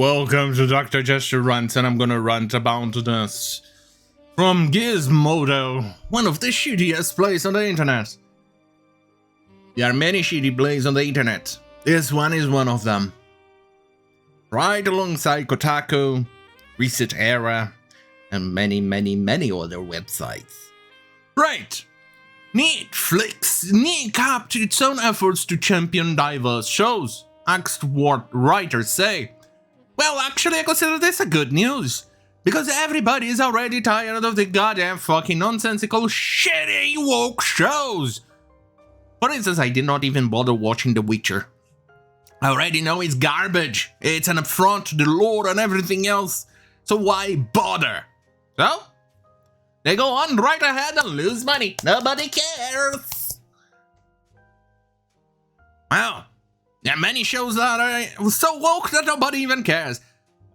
Welcome to Dr. Jester Rants, and I'm gonna rant about this. From Gizmodo, one of the shittiest places on the internet. There are many shitty places on the internet. This one is one of them. Right alongside Kotaku, Reset Era, and many other websites. Right! Netflix kneecapped its own efforts to champion diverse shows, asked what writers say. Well, actually, I consider this a good news, because everybody is already tired of the goddamn fucking nonsensical, shitty, woke shows. For instance, I did not even bother watching The Witcher. I already know it's garbage, it's an affront to the lore and everything else, so why bother? So, they go on right ahead and lose money. Nobody cares. Well, there are many shows that are so woke that nobody even cares.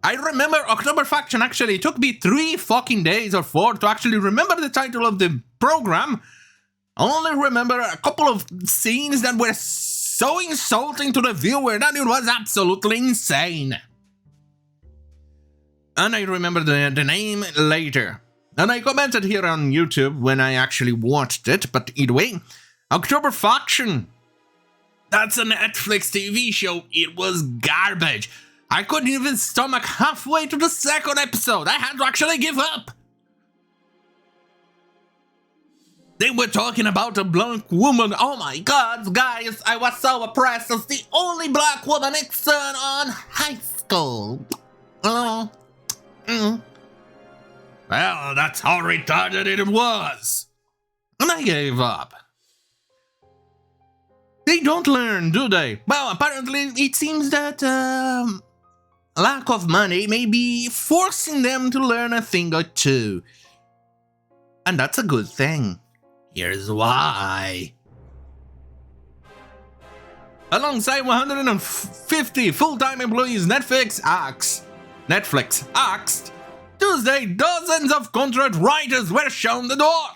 I remember October Faction actually took me 3 fucking days or 4 to actually remember the title of the program. I only remember a couple of scenes that were so insulting to the viewer that it was absolutely insane. And I remember the name later. And I commented here on YouTube when I actually watched it, but either way, October Faction. That's a Netflix TV show. It was garbage. I couldn't even stomach halfway to the second episode. I had to actually give up. They were talking about a black woman. Oh my god, guys, I was so oppressed as the only black woman extern on high school. Well, that's how retarded it was. And I gave up. They don't learn, do they? Well, apparently it seems that lack of money may be forcing them to learn a thing or two. And that's a good thing. Here's why. Alongside 150 full-time employees, Netflix asked, Tuesday, dozens of contract writers were shown the door.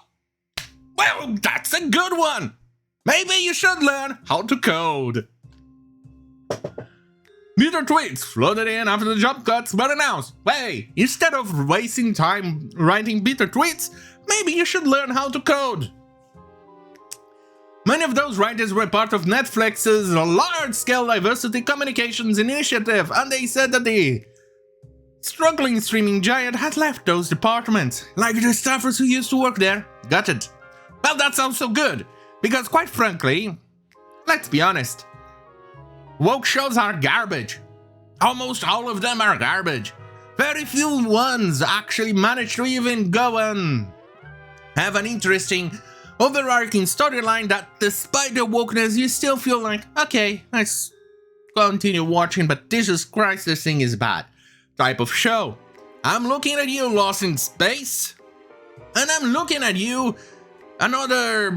Well, that's a good one. Maybe you should learn how to code. Bitter tweets flooded in after the job cuts were announced. Hey, instead of wasting time writing bitter tweets, maybe you should learn how to code. Many of those writers were part of Netflix's large-scale diversity communications initiative, and they said that the struggling streaming giant had left those departments, like the staffers who used to work there. Got it. Well, that sounds so good, because quite frankly, let's be honest, woke shows are garbage. Almost all of them are garbage. Very few ones actually manage to even go and have an interesting, overarching storyline that, despite the wokeness, you still feel like, okay, let's continue watching, but Jesus Christ, this thing is bad. Type of show. I'm looking at you, Lost in Space, and I'm looking at you, Another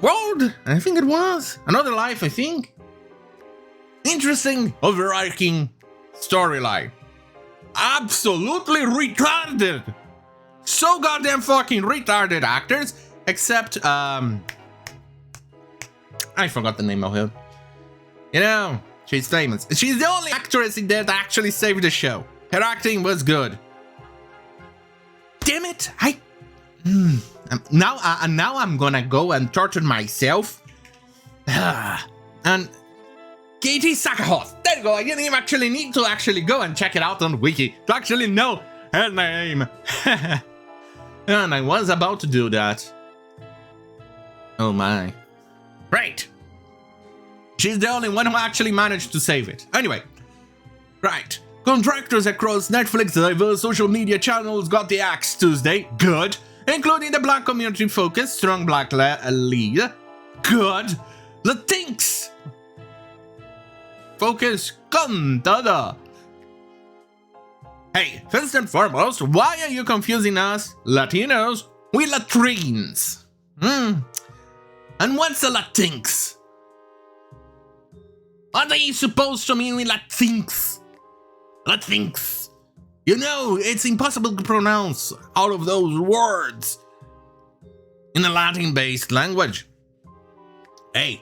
World, I think it was, Another Life, I think. Interesting, overarching storyline. Absolutely retarded. So goddamn fucking retarded actors, except, I forgot the name of her. You know, she's famous. She's the only actress in there that actually saved the show. Her acting was good. Damn it! Now I'm gonna go and torture myself. And Katie Sackhoff. There you go. I didn't even actually need to actually go and check it out on Wiki to actually know her name. And I was about to do that. Oh my. Right. She's the only one who actually managed to save it. Anyway. Right. Contractors across Netflix's diverse social media channels got the axe Tuesday. Good. Including the black community focused strong black lead. Good. Latinx focus con todo. Hey, first and foremost, why are you confusing us, Latinos, with latrines? And what's a Latinx? What are you supposed to mean with Latinx? Latinx. You know, it's impossible to pronounce all of those words in a Latin-based language. Hey,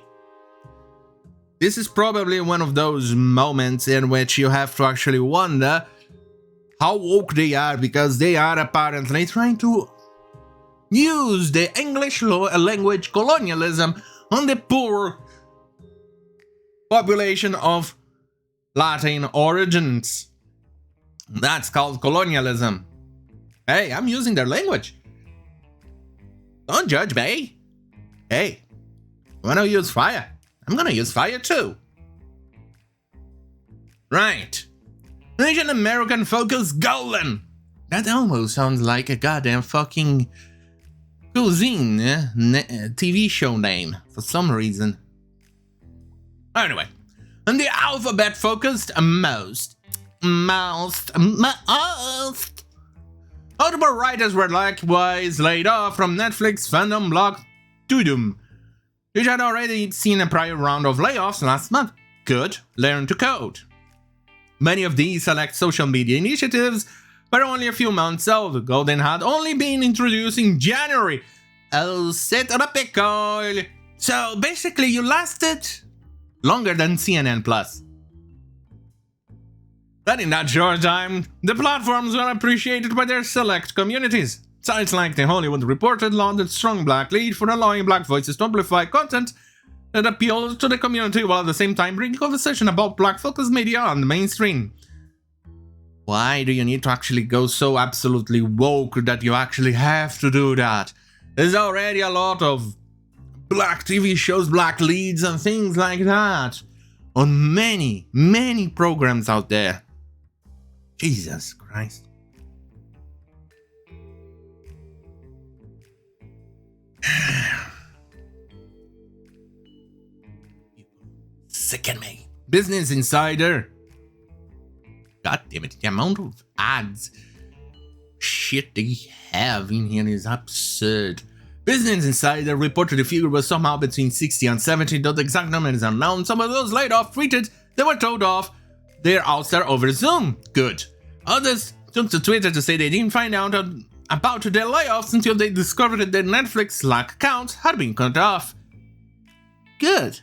This is probably one of those moments in which you have to actually wonder how woke they are, because they are apparently trying to use the English language colonialism on the poor population of Latin origins. That's called colonialism. Hey, I'm using their language. Don't judge me. Hey, wanna use fire? I'm gonna use fire too. Right. Asian American focus golden. That almost sounds like a goddamn fucking cuisine TV show name for some reason. Anyway, and the alphabet focused most. Notable writers were likewise laid off from Netflix fandom blog Tudum, which had already seen a prior round of layoffs last month. Good, learn to code. Many of these select social media initiatives were only a few months old. Golden had only been introduced in January. Oh, sit on a pickle. So basically you lasted longer than CNN Plus. But in that short time, the platforms were appreciated by their select communities. Sites like The Hollywood Reporter lauded strong black lead for allowing black voices to amplify content that appeals to the community while at the same time bringing conversation about black-focused media on the mainstream. Why do you need to actually go so absolutely woke that you actually have to do that? There's already a lot of black TV shows, black leads and things like that on many, many programs out there. Jesus Christ. Sicken me. Business Insider. God damn it, the amount of ads shit they have in here is absurd. Business Insider reported the figure was somehow between 60 and 70, though the exact number is unknown. Some of those laid off tweeted they were told off their ouster over Zoom. Good. Others took to Twitter to say they didn't find out about their layoffs until they discovered that their Netflix Slack account had been cut off. Good.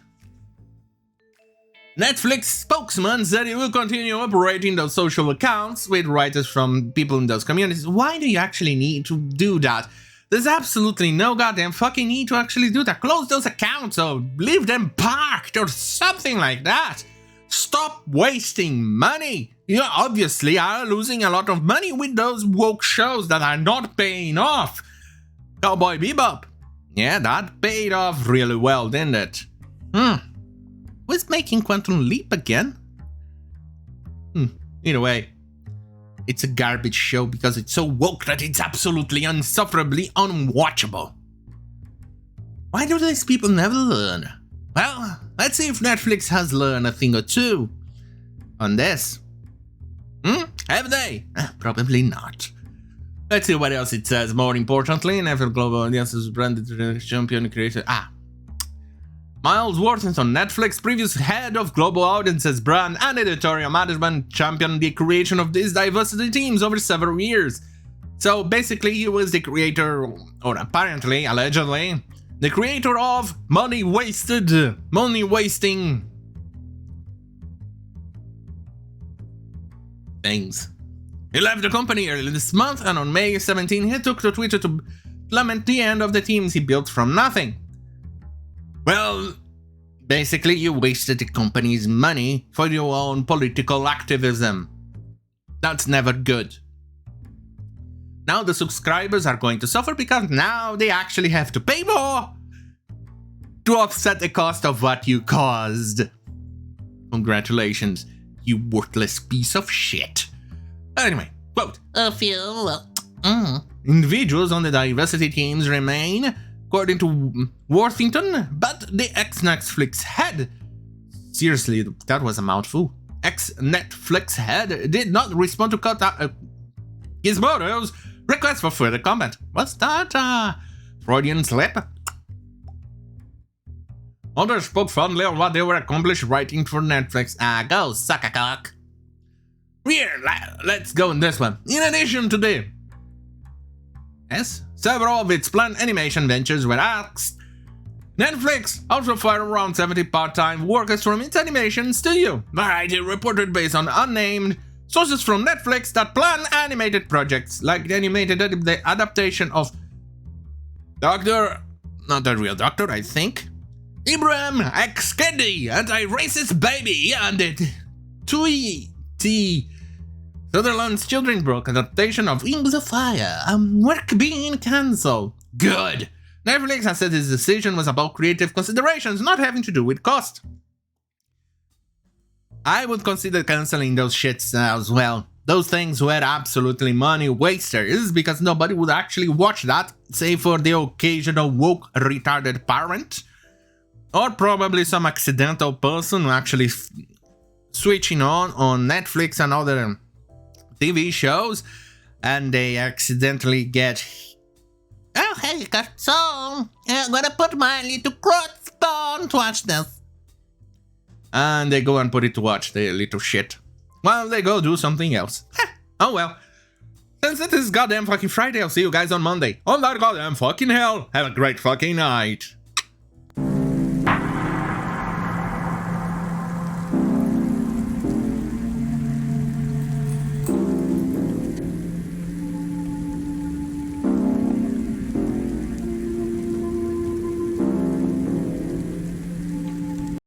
Netflix spokesman said he will continue operating those social accounts with writers from people in those communities. Why do you actually need to do that? There's absolutely no goddamn fucking need to actually do that. Close those accounts or leave them parked or something like that. Stop wasting money. You obviously are losing a lot of money with those woke shows that are not paying off. Cowboy Bebop. Yeah, that paid off really well, didn't it? Who's making Quantum Leap again? Either way, it's a garbage show because it's so woke that it's absolutely insufferably unwatchable. Why do these people never learn? Well, let's see if Netflix has learned a thing or two on this. Have they? Probably not. Let's see what else it says. More importantly, Netflix Global Audiences branded champion creator. Miles Worthington, Netflix previous head of global audiences, brand and editorial management, championed the creation of these diversity teams over several years. So basically, he was the creator, or apparently, allegedly, the creator of money-wasting things. He left the company early this month, and on May 17, he took to Twitter to lament the end of the teams he built from nothing. Well, basically you wasted the company's money for your own political activism. That's never good. Now the subscribers are going to suffer because now they actually have to pay more to offset the cost of what you caused. Congratulations, you worthless piece of shit. Anyway, quote, individuals on the diversity teams remain, according to Worthington, but the ex-Netflix head, seriously, that was a mouthful, ex-Netflix head did not respond to Gizmodo's request for further comment. Was that a Freudian slip? Others spoke fondly on what they were accomplished writing for Netflix. Go suck a cock. Here, let's go in this one. In addition to the several of its planned animation ventures were axed. Netflix also fired around 70 part-time workers from its animation studio. Variety reported based on unnamed sources from Netflix that plan animated projects, like the animated adaptation of Doctor... not the real Doctor, I think. Ibrahim X. Kendi, Anti-Racist Baby, and the T. Sutherland's Children's Book adaptation of Wings of Fire, work being cancelled. Good! Netflix has said his decision was about creative considerations, not having to do with cost. I would consider cancelling those shits as well. Those things were absolutely money wasters because nobody would actually watch that, save for the occasional woke retarded parent. Or probably some accidental person actually switching on Netflix and other TV shows, and they accidentally get... oh, hey, so I'm gonna put my little crotch on to watch this. And they go and put it to watch the little shit. Well, they go do something else. Oh well. Since it is goddamn fucking Friday, I'll see you guys on Monday. On that goddamn fucking hell. Have a great fucking night.